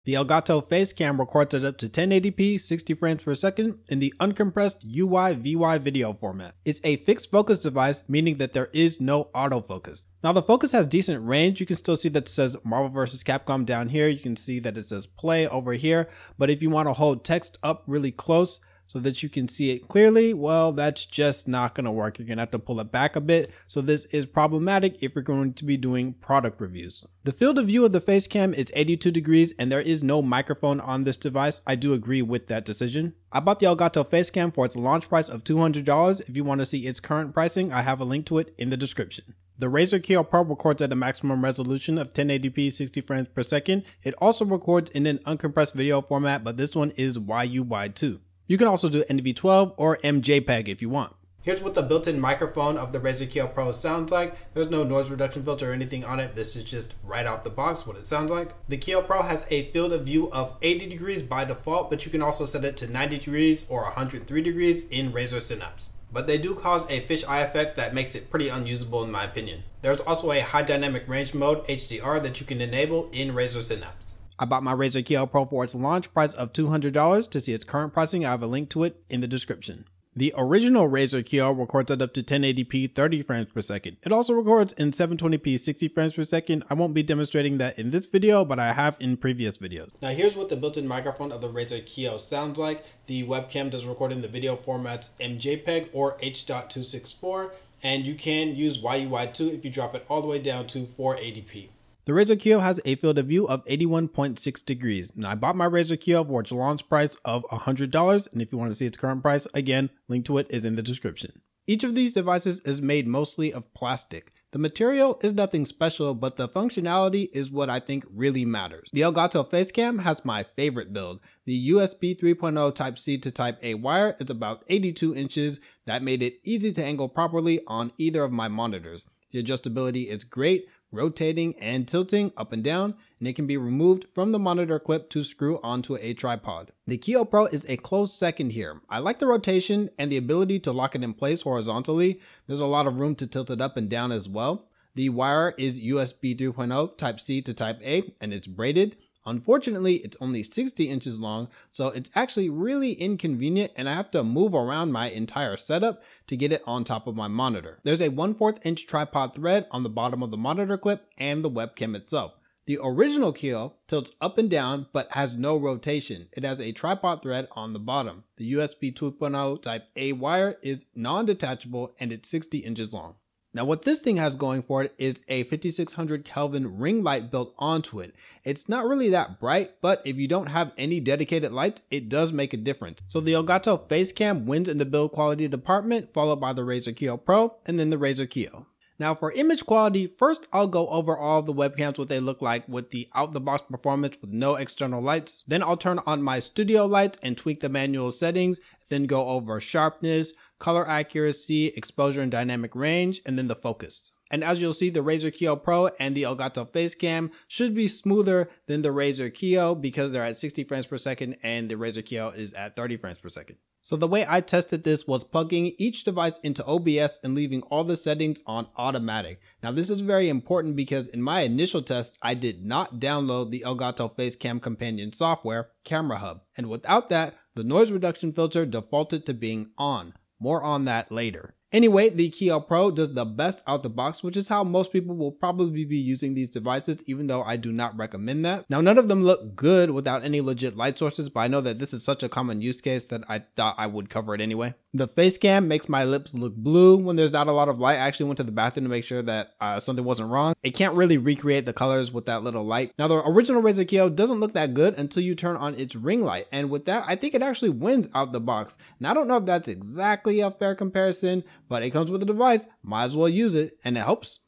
The Elgato Facecam records at up to 1080p 60 frames per second in the uncompressed UYVY video format. It's a fixed focus device, meaning that there is no autofocus. Now the focus has decent range. You can still see that it says Marvel vs. Capcom down here. You can see that it says play over here. But if you want to hold text up really close so that you can see it clearly, well, that's just not going to work. You're going to have to pull it back a bit. So this is problematic if you're going to be doing product reviews. The field of view of the Facecam is 82 degrees and there is no microphone on this device. I do agree with that decision. I bought the Elgato Facecam for its launch price of $200. If you want to see its current pricing, I have a link to it in the description. The Razer Kiyo Pro records at a maximum resolution of 1080p 60 frames per second. It also records in an uncompressed video format, but this one is UYVY. You can also do NV12 or MJPEG if you want. Here's what the built-in microphone of the Razer Kiyo Pro sounds like. There's no noise reduction filter or anything on it. This is just right out the box what it sounds like. The Kiyo Pro has a field of view of 80 degrees by default, but you can also set it to 90 degrees or 103 degrees in Razer Synapse. But they do cause a fisheye effect that makes it pretty unusable in my opinion. There's also a high dynamic range mode, HDR, that you can enable in Razer Synapse. I bought my Razer Kiyo Pro for its launch price of $200. To see its current pricing, I have a link to it in the description. The original Razer Kiyo records at up to 1080p 30 frames per second. It also records in 720p 60 frames per second. I won't be demonstrating that in this video, but I have in previous videos. Now here's what the built-in microphone of the Razer Kiyo sounds like. The webcam does record in the video formats MJPEG or H.264, and you can use UYVY if you drop it all the way down to 480p. The Razer Kiyo has a field of view of 81.6 degrees. Now I bought my Razer Kiyo for its launch price of $100, and if you want to see its current price, again, link to it is in the description. Each of these devices is made mostly of plastic. The material is nothing special, but the functionality is what I think really matters. The Elgato Facecam has my favorite build. The USB 3.0 Type-C to Type-A wire is about 82 inches. That made it easy to angle properly on either of my monitors. The adjustability is great, rotating and tilting up and down, and it can be removed from the monitor clip to screw onto a tripod. The Kiyo Pro is a close second here. I like the rotation and the ability to lock it in place horizontally. There's a lot of room to tilt it up and down as well. The wire is USB 3.0 Type-C to Type-A, and it's braided. Unfortunately, it's only 60 inches long, so it's actually really inconvenient and I have to move around my entire setup to get it on top of my monitor. There's a 1/4 inch tripod thread on the bottom of the monitor clip and the webcam itself. The original Kiyo tilts up and down but has no rotation. It has a tripod thread on the bottom. The USB 2.0 Type-A wire is non-detachable and it's 60 inches long. Now what this thing has going for it is a 5600 Kelvin ring light built onto it. It's not really that bright, but if you don't have any dedicated lights, it does make a difference. So the Elgato Facecam wins in the build quality department, followed by the Razer Kiyo Pro and then the Razer Kiyo. Now for image quality, first I'll go over all of the webcams, what they look like with the out-the-box performance with no external lights. Then I'll turn on my studio lights and tweak the manual settings, then go over sharpness, color accuracy, exposure and dynamic range, and then the focus. And as you'll see, the Razer Kiyo Pro and the Elgato Facecam should be smoother than the Razer Kiyo because they're at 60 frames per second and the Razer Kiyo is at 30 frames per second. So the way I tested this was plugging each device into OBS and leaving all the settings on automatic. Now this is very important because in my initial test, I did not download the Elgato Facecam companion software, Camera Hub. And without that, the noise reduction filter defaulted to being on. More on that later. Anyway, the Kiyo Pro does the best out the box, which is how most people will probably be using these devices, even though I do not recommend that. Now, none of them look good without any legit light sources, but I know that this is such a common use case that I thought I would cover it anyway. The Facecam makes my lips look blue when there's not a lot of light. I actually went to the bathroom to make sure that something wasn't wrong. It can't really recreate the colors with that little light. Now, the original Razer Kiyo doesn't look that good until you turn on its ring light, and with that, I think it actually wins out the box. Now, I don't know if that's exactly a fair comparison, but it comes with the device, might as well use it, and it helps.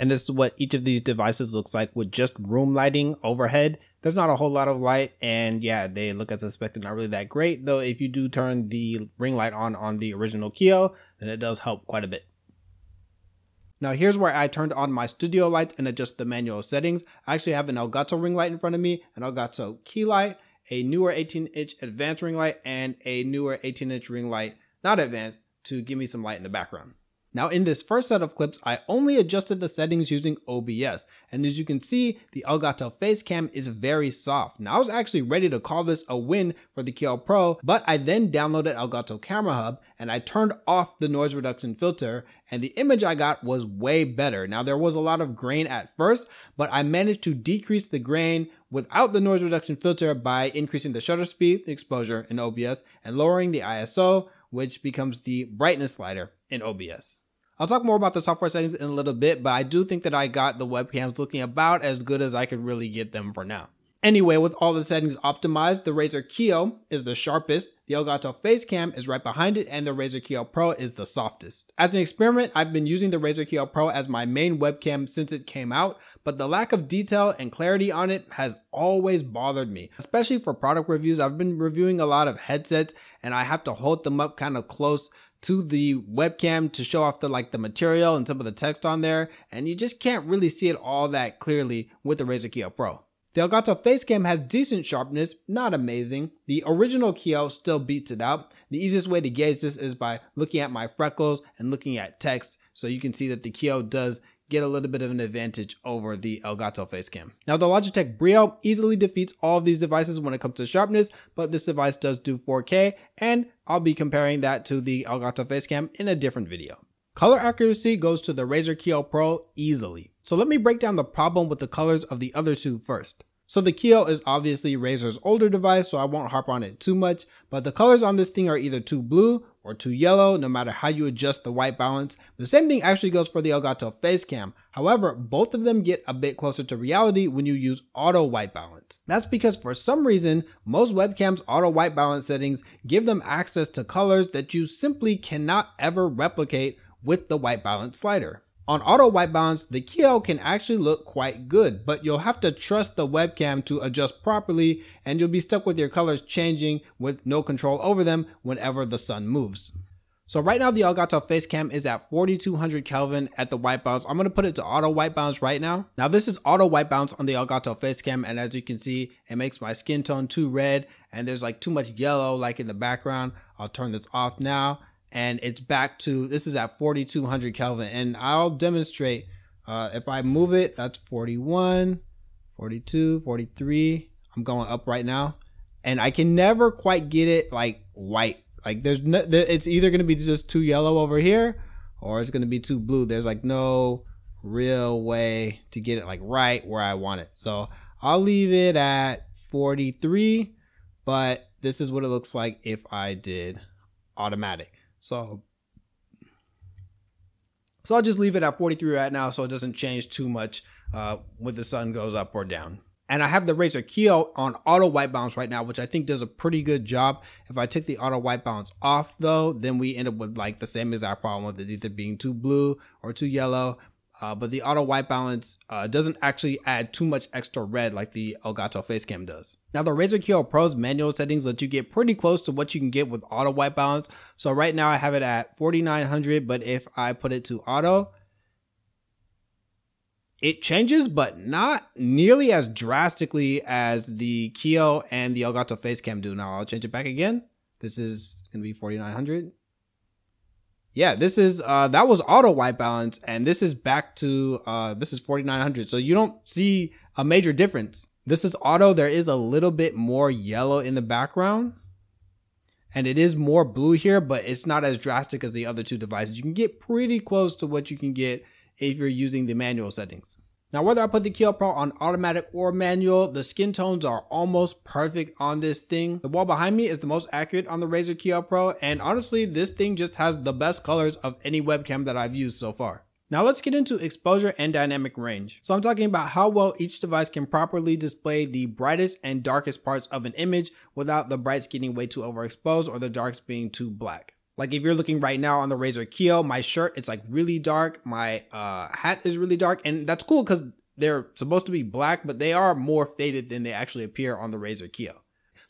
And this is what each of these devices looks like with just room lighting overhead. There's not a whole lot of light, and yeah, they look as expected, not really that great, though if you do turn the ring light on the original Kiyo, then it does help quite a bit. Now here's where I turned on my studio lights and adjust the manual settings. I actually have an Elgato ring light in front of me, an Elgato key light, a newer 18-inch advanced ring light, and a newer 18-inch ring light, not advanced, to give me some light in the background. Now in this first set of clips, I only adjusted the settings using OBS, and as you can see, the Elgato Facecam is very soft. Now I was actually ready to call this a win for the Kiyo Pro, but I then downloaded Elgato Camera Hub and I turned off the noise reduction filter, and the image I got was way better. Now there was a lot of grain at first, but I managed to decrease the grain without the noise reduction filter by increasing the shutter speed, the exposure in OBS, and lowering the ISO, which becomes the brightness slider in OBS. I'll talk more about the software settings in a little bit, but I do think that I got the webcams looking about as good as I could really get them for now. Anyway, with all the settings optimized, the Razer Kiyo is the sharpest, the Elgato Facecam is right behind it, and the Razer Kiyo Pro is the softest. As an experiment, I've been using the Razer Kiyo Pro as my main webcam since it came out, but the lack of detail and clarity on it has always bothered me. Especially for product reviews, I've been reviewing a lot of headsets and I have to hold them up kind of close to the webcam to show off the material and some of the text on there, and you just can't really see it all that clearly with the Razer Kiyo Pro. The Elgato Facecam has decent sharpness, not amazing. The original Kiyo still beats it out. The easiest way to gauge this is by looking at my freckles and looking at text, so you can see that the Kiyo does get a little bit of an advantage over the Elgato Facecam. Now the Logitech Brio easily defeats all of these devices when it comes to sharpness, but this device does do 4K, and I'll be comparing that to the Elgato Facecam in a different video. Color accuracy goes to the Razer Kiyo Pro easily. So let me break down the problem with the colors of the other two first. So the Kiyo is obviously Razer's older device, so I won't harp on it too much, but the colors on this thing are either too blue or too yellow, no matter how you adjust the white balance. The same thing actually goes for the Elgato Facecam. However, both of them get a bit closer to reality when you use auto white balance. That's because for some reason, most webcams' auto white balance settings give them access to colors that you simply cannot ever replicate with the white balance slider. On auto white balance, the Kiyo can actually look quite good, but you'll have to trust the webcam to adjust properly, and you'll be stuck with your colors changing with no control over them whenever the sun moves. So right now the Elgato Facecam is at 4200 Kelvin at the white balance. I'm going to put it to auto white balance right now. Now this is auto white balance on the Elgato Facecam, and as you can see, it makes my skin tone too red and there's too much yellow in the background. I'll turn this off now. And it's back to, this is at 4200 Kelvin, and I'll demonstrate, if I move it, that's 41, 42, 43, I'm going up right now, and I can never quite get it white, there's no, it's either going to be just too yellow over here, or it's going to be too blue. There's no real way to get it right where I want it, so I'll leave it at 43, but this is what it looks like if I did automatic. So I'll just leave it at 43 right now so it doesn't change too much when the sun goes up or down. And I have the Razer Kiyo on auto white balance right now, which I think does a pretty good job. If I take the auto white balance off though, then we end up with the same exact problem with it either being too blue or too yellow. But the auto white balance doesn't actually add too much extra red like the Elgato Facecam does. Now the Razer Kiyo Pro's manual settings let you get pretty close to what you can get with auto white balance. So right now I have it at 4900, but if I put it to auto, it changes, but not nearly as drastically as the Kiyo and the Elgato Facecam do. Now I'll change it back again. This is going to be 4900. Yeah, this is, that was auto white balance, and this is back to, this is 4900. So you don't see a major difference. This is auto. There is a little bit more yellow in the background, and it is more blue here, but it's not as drastic as the other two devices. You can get pretty close to what you can get if you're using the manual settings. Now, whether I put the Kiyo Pro on automatic or manual, the skin tones are almost perfect on this thing. The wall behind me is the most accurate on the Razer Kiyo Pro, and honestly, this thing just has the best colors of any webcam that I've used so far. Now let's get into exposure and dynamic range. So I'm talking about how well each device can properly display the brightest and darkest parts of an image without the brights getting way too overexposed or the darks being too black. If you're looking right now on the Razer Kiyo, my shirt, it's really dark. My hat is really dark, and that's cool because they're supposed to be black, but they are more faded than they actually appear on the Razer Kiyo.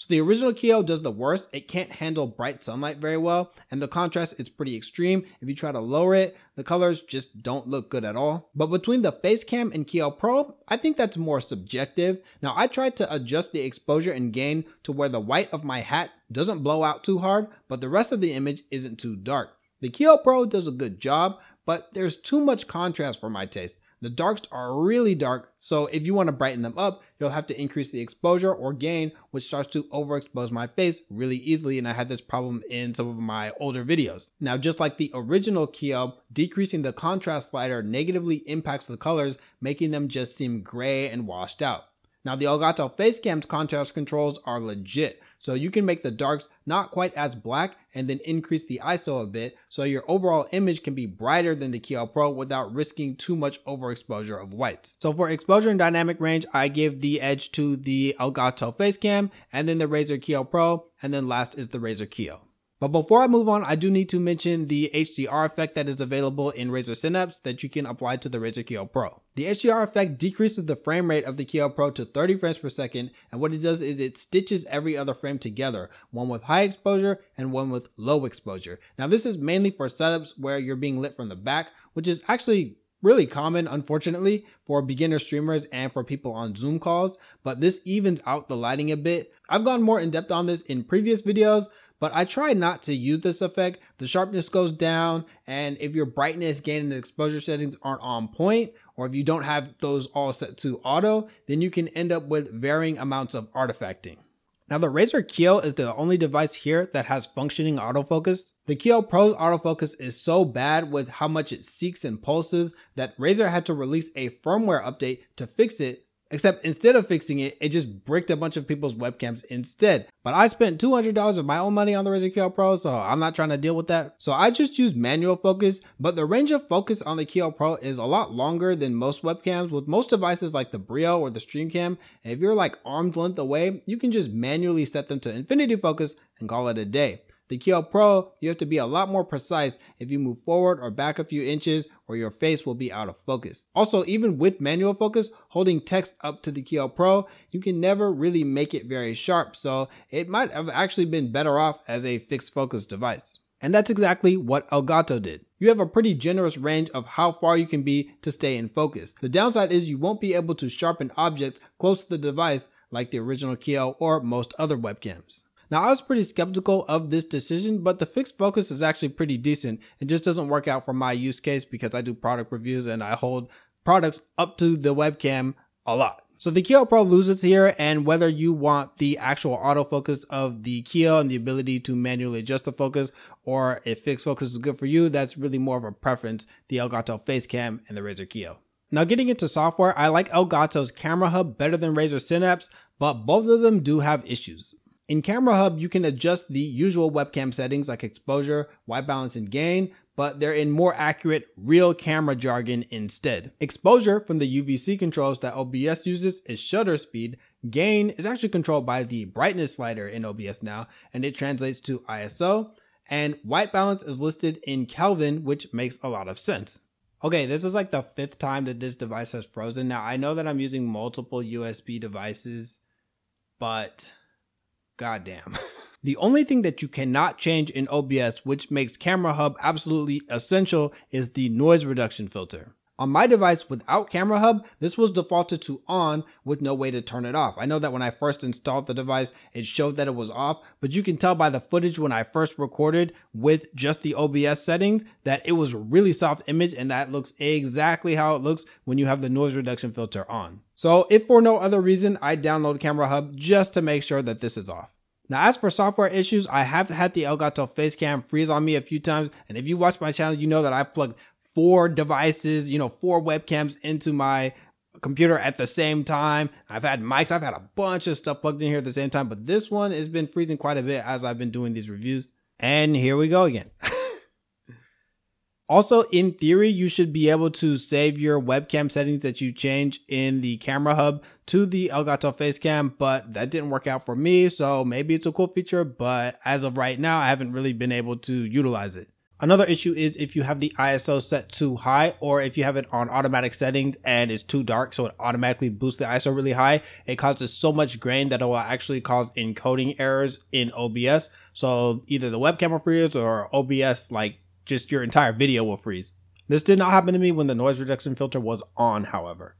So the original Kiyo does the worst. It can't handle bright sunlight very well, and the contrast is pretty extreme. If you try to lower it, the colors just don't look good at all. But between the Facecam and Kiyo Pro, I think that's more subjective. Now I tried to adjust the exposure and gain to where the white of my hat doesn't blow out too hard, but the rest of the image isn't too dark. The Kiyo Pro does a good job, but there's too much contrast for my taste. The darks are really dark, so if you want to brighten them up, you'll have to increase the exposure or gain, which starts to overexpose my face really easily, and I had this problem in some of my older videos. Now, just like the original Kiyo, decreasing the contrast slider negatively impacts the colors, making them just seem gray and washed out. Now, the Elgato Facecam's contrast controls are legit, so you can make the darks not quite as black and then increase the ISO a bit so your overall image can be brighter than the Kiyo Pro without risking too much overexposure of whites. So for exposure and dynamic range, I give the edge to the Elgato Facecam, and then the Razer Kiyo Pro, and then last is the Razer Kiyo. But before I move on, I do need to mention the HDR effect that is available in Razer Synapse that you can apply to the Razer Kiyo Pro. The HDR effect decreases the frame rate of the Kiyo Pro to 30 frames per second, and what it does is it stitches every other frame together, one with high exposure and one with low exposure. Now this is mainly for setups where you're being lit from the back, which is actually really common, unfortunately, for beginner streamers and for people on Zoom calls, but this evens out the lighting a bit. I've gone more in depth on this in previous videos, but I try not to use this effect. The sharpness goes down, and if your brightness, gain, and exposure settings aren't on point, or if you don't have those all set to auto, then you can end up with varying amounts of artifacting. Now, the Razer Kiyo is the only device here that has functioning autofocus. The Kiyo Pro's autofocus is so bad with how much it seeks and pulses that Razer had to release a firmware update to fix it. Except instead of fixing it, it just bricked a bunch of people's webcams instead. But I spent $200 of my own money on the Razer Kiyo Pro, so I'm not trying to deal with that. So I just use manual focus, but the range of focus on the Kiyo Pro is a lot longer than most webcams. With most devices like the Brio or the Streamcam, if you're like arm's length away, you can just manually set them to infinity focus and call it a day. The Kiyo Pro, you have to be a lot more precise if you move forward or back a few inches, or your face will be out of focus. Also, even with manual focus, holding text up to the Kiyo Pro, you can never really make it very sharp, so it might have actually been better off as a fixed focus device. And that's exactly what Elgato did. You have a pretty generous range of how far you can be to stay in focus. The downside is you won't be able to sharpen objects close to the device like the original Kiyo or most other webcams. Now, I was pretty skeptical of this decision, but the fixed focus is actually pretty decent. It just doesn't work out for my use case because I do product reviews and I hold products up to the webcam a lot. So the Kiyo Pro loses here, and whether you want the actual autofocus of the Kiyo and the ability to manually adjust the focus, or if fixed focus is good for you, that's really more of a preference, the Elgato Facecam and the Razer Kiyo. Now, getting into software, I like Elgato's Camera Hub better than Razer Synapse, but both of them do have issues. In Camera Hub, you can adjust the usual webcam settings like exposure, white balance, and gain, but they're in more accurate, real camera jargon instead. Exposure from the UVC controls that OBS uses is shutter speed. Gain is actually controlled by the brightness slider in OBS now, and it translates to ISO. And white balance is listed in Kelvin, which makes a lot of sense. Okay, this is like the 5th time that this device has frozen. Now, I know that I'm using multiple USB devices, but goddamn. The only thing that you cannot change in OBS, which makes Camera Hub absolutely essential, is the noise reduction filter. On my device without Camera Hub, this was defaulted to on with no way to turn it off. I know that when I first installed the device, it showed that it was off, but you can tell by the footage when I first recorded with just the OBS settings that it was a really soft image, and that looks exactly how it looks when you have the noise reduction filter on. So if for no other reason, I download Camera Hub just to make sure that this is off. Now, as for software issues, I have had the Elgato Facecam freeze on me a few times, and if you watch my channel, you know that I've plugged 4 devices, 4 webcams into my computer at the same time. I've had mics, I've had a bunch of stuff plugged in here at the same time, but this one has been freezing quite a bit as I've been doing these reviews. And here we go again. Also, in theory, you should be able to save your webcam settings that you change in the Camera Hub to the Elgato Facecam, but that didn't work out for me, so maybe it's a cool feature, but as of right now, I haven't really been able to utilize it. Another issue is if you have the ISO set too high, or if you have it on automatic settings and it's too dark, so it automatically boosts the ISO really high, it causes so much grain that it will actually cause encoding errors in OBS. So either the webcam will freeze or OBS, like just your entire video will freeze. This did not happen to me when the noise reduction filter was on, however.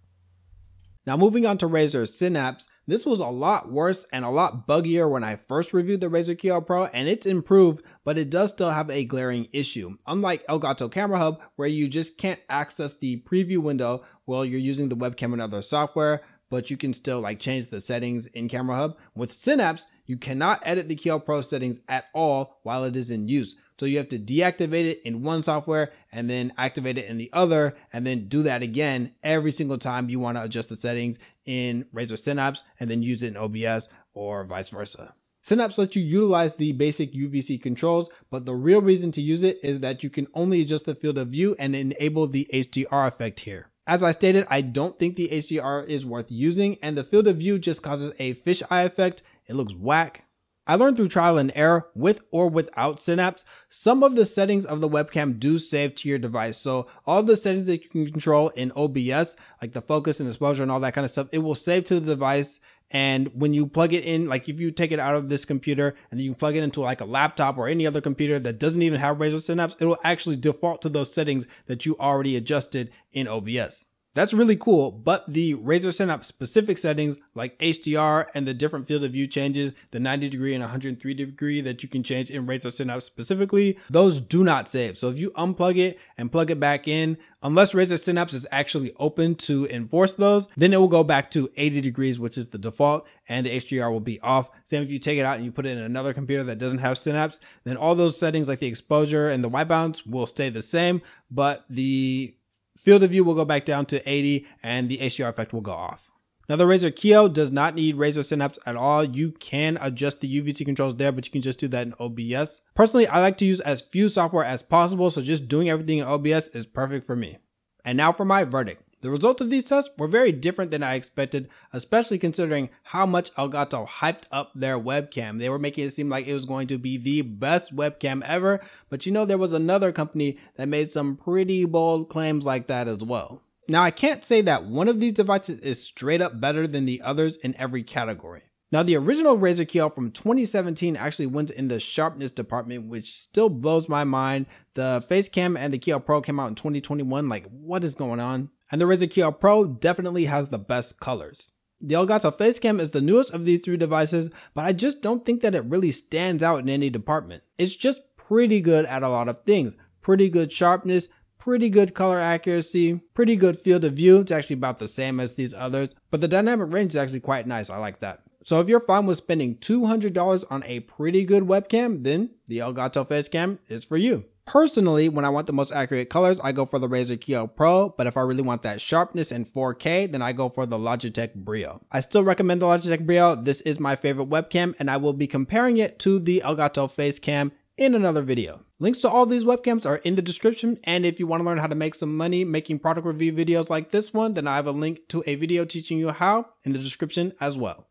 Now moving on to Razer Synapse, this was a lot worse and a lot buggier when I first reviewed the Razer Kiyo Pro, and it's improved, but it does still have a glaring issue. Unlike Elgato Camera Hub, where you just can't access the preview window while you're using the webcam and other software, but you can still change the settings in Camera Hub. With Synapse, you cannot edit the Kiyo Pro settings at all while it is in use. So you have to deactivate it in one software and then activate it in the other, and then do that again every single time you want to adjust the settings in Razer Synapse and then use it in OBS or vice versa. Synapse lets you utilize the basic UVC controls, but the real reason to use it is that you can only adjust the field of view and enable the HDR effect here. As I stated, I don't think the HDR is worth using, and the field of view just causes a fisheye effect. It looks whack. I learned through trial and error, with or without Synapse, some of the settings of the webcam do save to your device. So all the settings that you can control in OBS, like the focus and exposure and all that kind of stuff, it will save to the device. And when you plug it in, if you take it out of this computer and you plug it into a laptop or any other computer that doesn't even have Razer Synapse, it will actually default to those settings that you already adjusted in OBS. That's really cool, but the Razer Synapse specific settings like HDR and the different field of view changes, the 90 degree and 103 degree that you can change in Razer Synapse specifically, those do not save. So if you unplug it and plug it back in, unless Razer Synapse is actually open to enforce those, then it will go back to 80 degrees, which is the default, and the HDR will be off. Same if you take it out and you put it in another computer that doesn't have Synapse, then all those settings like the exposure and the white balance will stay the same, but the field of view will go back down to 80 and the HDR effect will go off. Now the Razer Kiyo does not need Razer Synapse at all. You can adjust the UVC controls there, but you can just do that in OBS. Personally, I like to use as few software as possible, so just doing everything in OBS is perfect for me. And now for my verdict. The results of these tests were very different than I expected, especially considering how much Elgato hyped up their webcam. They were making it seem like it was going to be the best webcam ever, but there was another company that made some pretty bold claims like that as well. Now, I can't say that one of these devices is straight up better than the others in every category. Now, the original Razer Kiyo from 2017 actually went in the sharpness department, which still blows my mind. The Facecam and the Kiyo Pro came out in 2021. What is going on? And the Razer Kiyo Pro definitely has the best colors. The Elgato Facecam is the newest of these three devices, but I just don't think that it really stands out in any department. It's just pretty good at a lot of things. Pretty good sharpness, pretty good color accuracy, pretty good field of view. It's actually about the same as these others, but the dynamic range is actually quite nice. I like that. So if you're fine with spending $200 on a pretty good webcam, then the Elgato Facecam is for you. Personally, when I want the most accurate colors, I go for the Razer Kiyo Pro, but if I really want that sharpness and 4K, then I go for the Logitech Brio. I still recommend the Logitech Brio. This is my favorite webcam, and I will be comparing it to the Elgato Facecam in another video. Links to all these webcams are in the description, and if you want to learn how to make some money making product review videos like this one, then I have a link to a video teaching you how in the description as well.